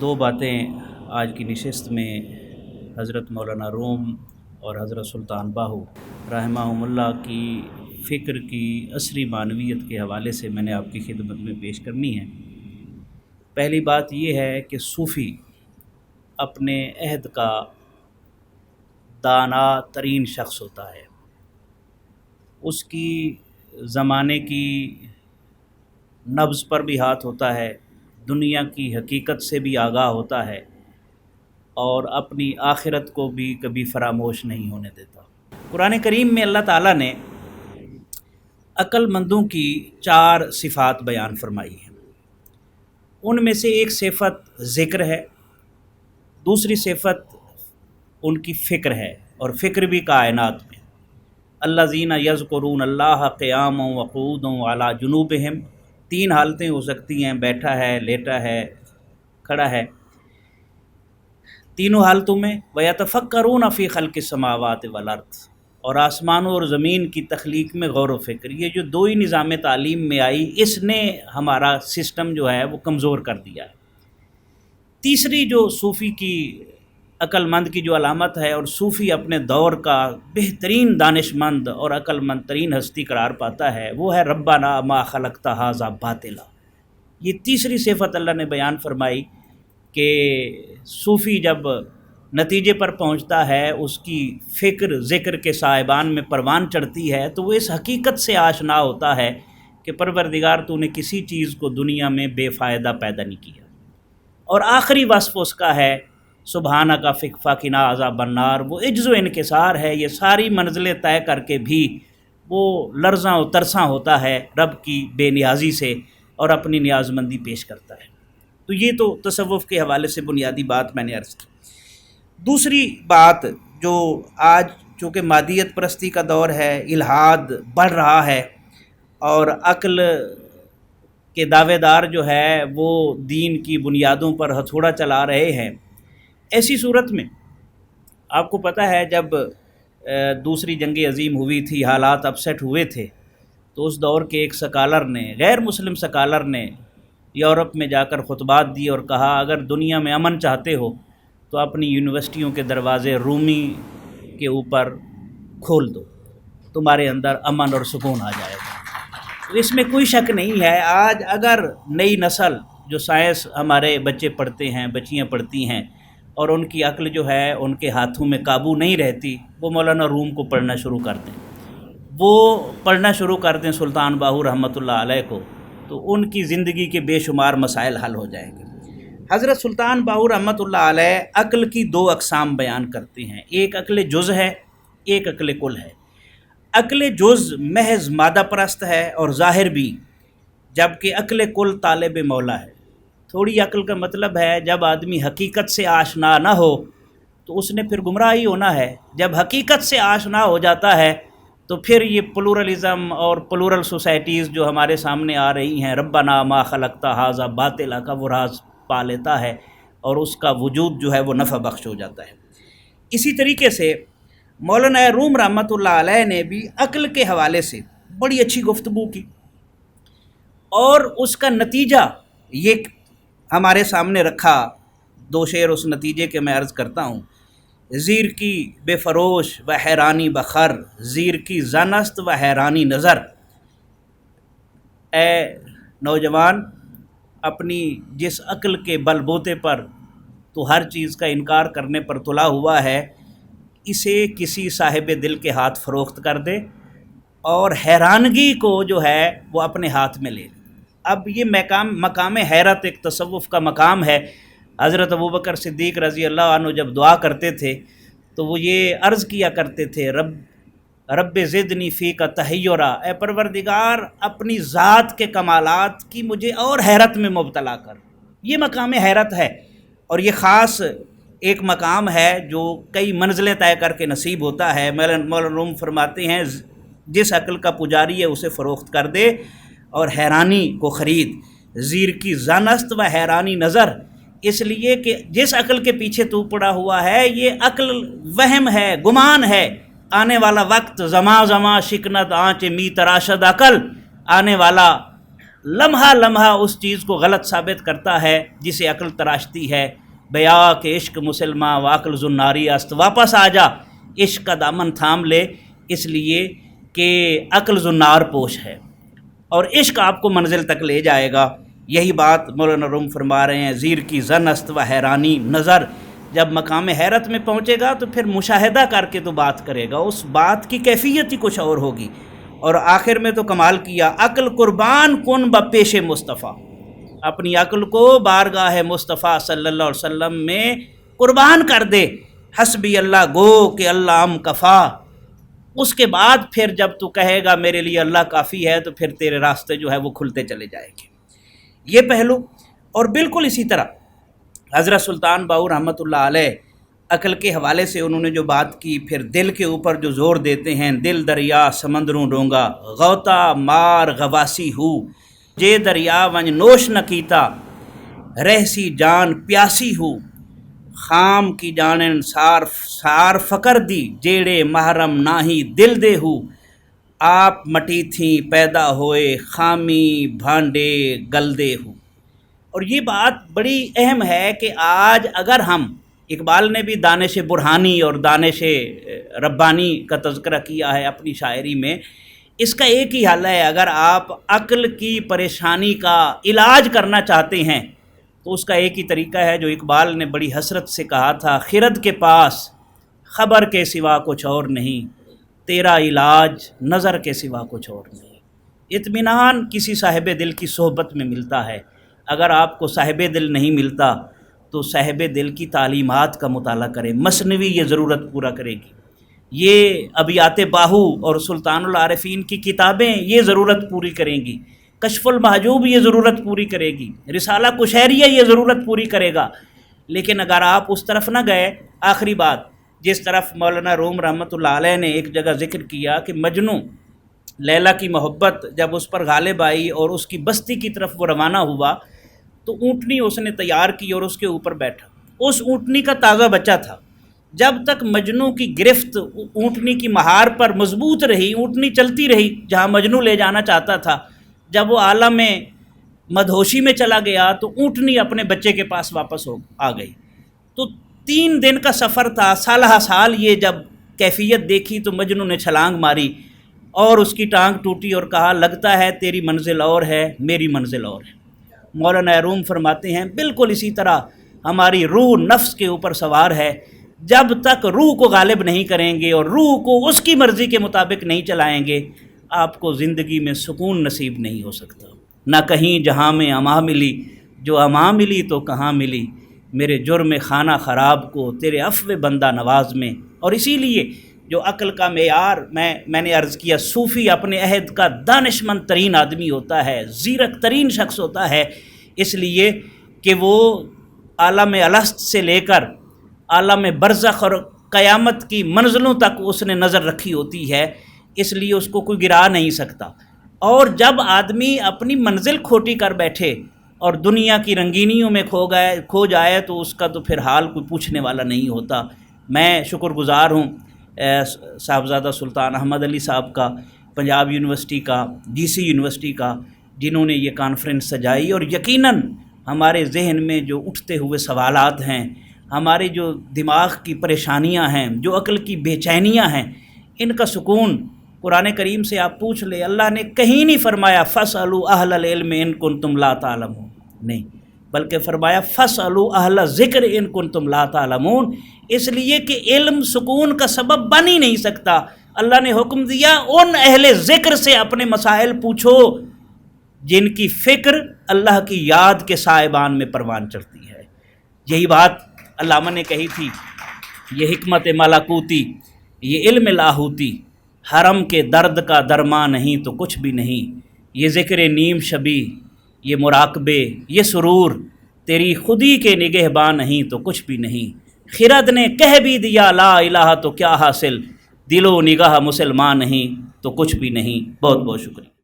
دو باتیں آج کی نشست میں حضرت مولانا روم اور حضرت سلطان باہو رحمہم اللہ کی فکر کی عصری معنویت کے حوالے سے میں نے آپ کی خدمت میں پیش کرنی ہے۔ پہلی بات یہ ہے کہ صوفی اپنے عہد کا دانا ترین شخص ہوتا ہے، اس کی زمانے کی نبض پر بھی ہاتھ ہوتا ہے، دنیا کی حقیقت سے بھی آگاہ ہوتا ہے اور اپنی آخرت کو بھی کبھی فراموش نہیں ہونے دیتا۔ قرآن کریم میں اللہ تعالیٰ نے عقل مندوں کی 4 صفات بیان فرمائی ہیں۔ ان میں سے ایک صفت ذکر ہے، دوسری صفت ان کی فکر ہے، اور فکر بھی کائنات میں۔ الذین یذکرون اللہ قیاما وقعودا وعلی جنوبہم، 3 حالتیں ہو سکتی ہیں، بیٹھا ہے، لیٹا ہے، کھڑا ہے، تینوں حالتوں میں وَيَتَفَكَّرُونَ فِي خَلْقِ السَّمَاوَاتِ وَالْأَرْضِ، اور آسمانوں اور زمین کی تخلیق میں غور و فکر۔ یہ جو 2 ہی نظام تعلیم میں آئی، اس نے ہمارا سسٹم جو ہے وہ کمزور کر دیا ہے۔ تیسری جو صوفی کی عقل مند کی جو علامت ہے، اور صوفی اپنے دور کا بہترین دانش مند اور عقل مند ترین ہستی قرار پاتا ہے، وہ ہے ربنا ما خلقت ھذا باطلا۔ یہ تیسری صفت اللہ نے بیان فرمائی کہ صوفی جب نتیجے پر پہنچتا ہے، اس کی فکر ذکر کے صاحبان میں پروان چڑھتی ہے، تو وہ اس حقیقت سے آشنا ہوتا ہے کہ پروردگار تو نے کسی چیز کو دنیا میں بے فائدہ پیدا نہیں کیا۔ اور آخری وصف اس کا ہے سبحانک فقنا عذاب النار، وہ عجز و انکسار ہے، یہ ساری منزلیں طے کر کے بھی وہ لرزاں و ترساں ہوتا ہے رب کی بے نیازی سے اور اپنی نیاز مندی پیش کرتا ہے۔ تو یہ تو تصوف کے حوالے سے بنیادی بات میں نے عرض کی۔ دوسری بات جو آج چونکہ مادیت پرستی کا دور ہے، الحاد بڑھ رہا ہے اور عقل کے دعوے دار جو ہے وہ دین کی بنیادوں پر ہتھوڑا چلا رہے ہیں، ایسی صورت میں آپ کو پتہ ہے جب دوسری جنگ عظیم ہوئی تھی، حالات اپسیٹ ہوئے تھے، تو اس دور کے ایک سکالر نے، غیر مسلم سکالر نے یورپ میں جا کر خطبات دی اور کہا اگر دنیا میں امن چاہتے ہو تو اپنی یونیورسٹیوں کے دروازے رومی کے اوپر کھول دو، تمہارے اندر امن اور سکون آ جائے گا۔ تو اس میں کوئی شک نہیں ہے، آج اگر نئی نسل جو سائنس ہمارے بچے پڑھتے ہیں، بچیاں پڑھتی ہیں، اور ان کی عقل جو ہے ان کے ہاتھوں میں قابو نہیں رہتی، وہ مولانا روم کو پڑھنا شروع کر دیں، وہ پڑھنا شروع کر دیں سلطان باہو رحمۃ اللہ علیہ کو، تو ان کی زندگی کے بے شمار مسائل حل ہو جائیں گے۔ حضرت سلطان باہو رحمۃ اللہ علیہ عقل کی 2 اقسام بیان کرتے ہیں، ایک عقل جز ہے، ایک عقل کل ہے۔ عقل جز محض مادہ پرست ہے اور ظاہر بھی، جبکہ عقل کل طالب مولا ہے۔ تھوڑی عقل کا مطلب ہے جب آدمی حقیقت سے آشنا نہ ہو تو اس نے پھر گمراہی ہونا ہے، جب حقیقت سے آشنا ہو جاتا ہے تو پھر یہ پلورلزم اور پلورل سوسائٹیز جو ہمارے سامنے آ رہی ہیں، ربنا ما خلقت ھذا باطلا کا وہ راز پا لیتا ہے اور اس کا وجود جو ہے وہ نفع بخش ہو جاتا ہے۔ اسی طریقے سے مولانا روم رحمۃ اللہ علیہ نے بھی عقل کے حوالے سے بڑی اچھی گفتگو کی، اور اس کا نتیجہ یہ ہمارے سامنے رکھا۔ 2 شعر اس نتیجے کے میں عرض کرتا ہوں۔ زیر کی بے فروش و حیرانی بخر، زیر کی زنست و حیرانی نظر۔ اے نوجوان، اپنی جس عقل کے بل بوتے پر تو ہر چیز کا انکار کرنے پر تلا ہوا ہے، اسے کسی صاحب دل کے ہاتھ فروخت کر دے اور حیرانگی کو جو ہے وہ اپنے ہاتھ میں لے لے۔ اب یہ مقام حیرت ایک تصوف کا مقام ہے۔ حضرت ابوبکر صدیق رضی اللہ عنہ جب دعا کرتے تھے تو وہ یہ عرض کیا کرتے تھے، رب زدنی فیک تحیرا، اے پروردگار اپنی ذات کے کمالات کی مجھے اور حیرت میں مبتلا کر۔ یہ مقام حیرت ہے، اور یہ خاص ایک مقام ہے جو کئی منزلیں طے کر کے نصیب ہوتا ہے۔ مولانا روم فرماتے ہیں جس عقل کا پجاری ہے اسے فروخت کر دے اور حیرانی کو خرید۔ زیر کی زنست و حیرانی نظر، اس لیے کہ جس عقل کے پیچھے تو پڑا ہوا ہے یہ عقل وہم ہے، گمان ہے۔ آنے والا وقت زماں زماں شکنت آنچ می تراشد عقل، آنے والا لمحہ لمحہ اس چیز کو غلط ثابت کرتا ہے جسے عقل تراشتی ہے۔ بیا کہ عشق مسلماں واقل زناری است، واپس آ جا، عشق کا دامن تھام لے، اس لیے کہ عقل زنار پوش ہے اور عشق آپ کو منزل تک لے جائے گا۔ یہی بات مولانا روم فرما رہے ہیں، زیر کی زن است و حیرانی نظر، جب مقام حیرت میں پہنچے گا تو پھر مشاہدہ کر کے تو بات کرے گا، اس بات کی کیفیت ہی کچھ اور ہوگی۔ اور آخر میں تو کمال کیا، عقل قربان کن بپیش مصطفیٰ، اپنی عقل کو بارگاہ مصطفیٰ صلی اللہ علیہ وسلم میں قربان کر دے، حسبی اللہ گو کہ اللہ ام کفا۔ اس کے بعد پھر جب تو کہے گا میرے لیے اللہ کافی ہے، تو پھر تیرے راستے جو ہے وہ کھلتے چلے جائیں گے۔ یہ پہلو، اور بالکل اسی طرح حضرت سلطان باؤ رحمۃ اللہ علیہ عقل کے حوالے سے انہوں نے جو بات کی، پھر دل کے اوپر جو زور دیتے ہیں، دل دریا سمندروں ڈونگا، غوطہ مار غواسی ہو، جے دریا ونج نوش نہ کیتا، رہسی جان پیاسی ہو، خام کی جانن سار فکر دی، جیڑے محرم ناہی دل دے ہو، آپ مٹی تھیں پیدا ہوئے، خامی بھانڈے گلدے ہو۔ اور یہ بات بڑی اہم ہے کہ آج اگر ہم، اقبال نے بھی دانش برہانی اور دانش ربانی کا تذکرہ کیا ہے اپنی شاعری میں، اس کا ایک ہی حل ہے، اگر آپ عقل کی پریشانی کا علاج کرنا چاہتے ہیں تو اس کا ایک ہی طریقہ ہے جو اقبال نے بڑی حسرت سے کہا تھا، خرد کے پاس خبر کے سوا کچھ اور نہیں، تیرا علاج نظر کے سوا کچھ اور نہیں۔ اطمینان کسی صاحب دل کی صحبت میں ملتا ہے، اگر آپ کو صاحب دل نہیں ملتا تو صاحب دل کی تعلیمات کا مطالعہ کریں، مثنوی یہ ضرورت پورا کرے گی، یہ ابیات باہو اور سلطان العارفین کی کتابیں یہ ضرورت پوری کریں گی، کشف المحجوب یہ ضرورت پوری کرے گی، رسالہ قشیریہ یہ ضرورت پوری کرے گا۔ لیکن اگر آپ اس طرف نہ گئے، آخری بات جس طرف مولانا روم رحمۃ اللہ علیہ نے ایک جگہ ذکر کیا کہ مجنوں لیلا کی محبت جب اس پر غالب آئی اور اس کی بستی کی طرف وہ روانہ ہوا تو اونٹنی اس نے تیار کی اور اس کے اوپر بیٹھا، اس اونٹنی کا تازہ بچہ تھا، جب تک مجنوں کی گرفت اونٹنی کی مہار پر مضبوط رہی، اونٹنی چلتی رہی جہاں مجنوں لے جانا چاہتا تھا، جب وہ عالم مدہوشی میں چلا گیا تو اونٹنی اپنے بچے کے پاس واپس آ گئی۔ تو 3 دن کا سفر تھا، سالہ سال یہ جب کیفیت دیکھی تو مجنوں نے چھلانگ ماری اور اس کی ٹانگ ٹوٹی اور کہا لگتا ہے تیری منزل اور ہے، میری منزل اور ہے۔ مولانا روم فرماتے ہیں بالکل اسی طرح ہماری روح نفس کے اوپر سوار ہے، جب تک روح کو غالب نہیں کریں گے اور روح کو اس کی مرضی کے مطابق نہیں چلائیں گے، آپ کو زندگی میں سکون نصیب نہیں ہو سکتا۔ نہ کہیں جہاں میں اما ملی، جو اما ملی تو کہاں ملی، میرے جرم خانہ خراب کو تیرے عفو بندہ نواز میں۔ اور اسی لیے جو عقل کا معیار میں نے عرض کیا، صوفی اپنے عہد کا دانش مند ترین آدمی ہوتا ہے، زیرک ترین شخص ہوتا ہے، اس لیے کہ وہ عالم الست سے لے کر عالم برزخ اور قیامت کی منزلوں تک اس نے نظر رکھی ہوتی ہے، اس لیے اس کو کوئی گرا نہیں سکتا۔ اور جب آدمی اپنی منزل کھوٹی کر بیٹھے اور دنیا کی رنگینیوں میں کھو جائے تو اس کا تو پھر حال کوئی پوچھنے والا نہیں ہوتا۔ میں شکر گزار ہوں صاحبزادہ سلطان احمد علی صاحب کا، پنجاب یونیورسٹی کا، DC یونیورسٹی کا، جنہوں نے یہ کانفرنس سجائی، اور یقیناً ہمارے ذہن میں جو اٹھتے ہوئے سوالات ہیں، ہمارے جو دماغ کی پریشانیاں ہیں، جو عقل کی بے چینیاں ہیں، ان کا سکون قرآن کریم سے آپ پوچھ لیں، اللہ نے کہیں نہیں فرمایا فَاسْأَلُوا أَهْلَ الْعِلْمِ إِن كُنتُمْ لَا تَعْلَمُونَ، نہیں، بلکہ فرمایا فَاسْأَلُوا أَهْلَ الذِّكْرِ إِن كُنتُمْ لَا تَعْلَمُونَ، اس لیے کہ علم سکون کا سبب بن ہی نہیں سکتا۔ اللہ نے حکم دیا ان اہل ذکر سے اپنے مسائل پوچھو جن کی فکر اللہ کی یاد کے سائبان میں پروان چڑھتی ہے۔ یہی بات علامہ نے کہی تھی، یہ حکمت ملکوتی، یہ علم لاہوتی، حرم کے درد کا درما نہیں تو کچھ بھی نہیں، یہ ذکر نیم شبی، یہ مراقبے، یہ سرور، تیری خودی کے نگہباں نہیں تو کچھ بھی نہیں۔ خرد نے کہہ بھی دیا لا الہ تو کیا حاصل، دل و نگاہ مسلمان نہیں تو کچھ بھی نہیں۔ بہت بہت شکریہ۔